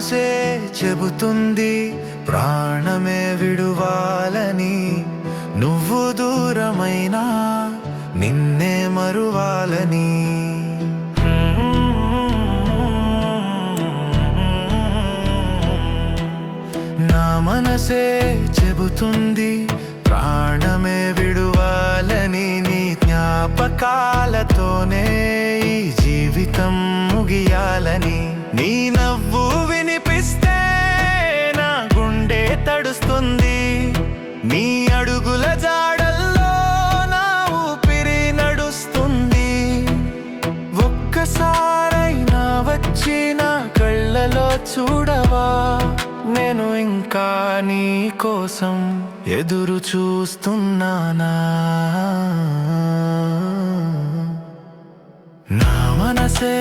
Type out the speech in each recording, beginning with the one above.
మనసే చెబుతుంది ప్రాణమే విడువాలని, నువ్వు దూరమైనా నిన్నే మరువాలని. నా మనసే చెబుతుంది ప్రాణమే విడువాలని, నీ జ్ఞాపకాలతోనే ఈ జీవితం ముగియాలని. నీ నవ్వు వినిపిస్తే నా గుండె తడుస్తుంది, నీ అడుగుల జాడల్లో నా ఊపిరి నడుస్తుంది. ఒక్కసారైనా వచ్చి నా కళ్ళలో చూడవా, నేను ఇంకా నీ కోసం ఎదురు చూస్తున్నానా. నా మనసే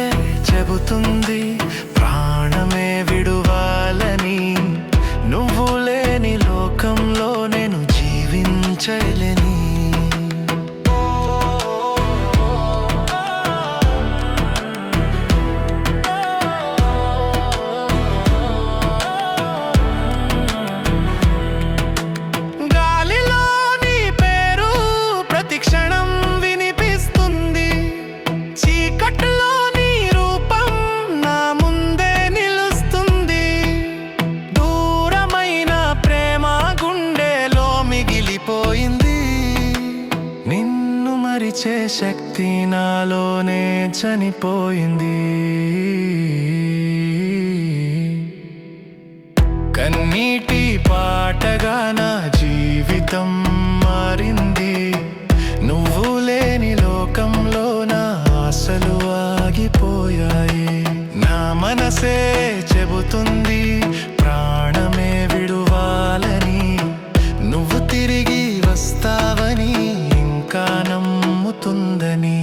చెబుతుంది ప్రాణమే విడువాలని, నువ్వు లేని లోకంలో నేను జీవించలేని. నిన్ను మరిచే శక్తి నాలోనే చనిపోయింది. కన్నీటి పాటగా నా జీవితం మారింది, నువ్వు లేని లోకంలో నా ఆశలు ఆగిపోయాయి. నా మనసే చెబుతుంది ప్రాణమే విడువాలని, నువ్వు తిరిగి వస్తావని ఇంకా నమ్ముతుందని.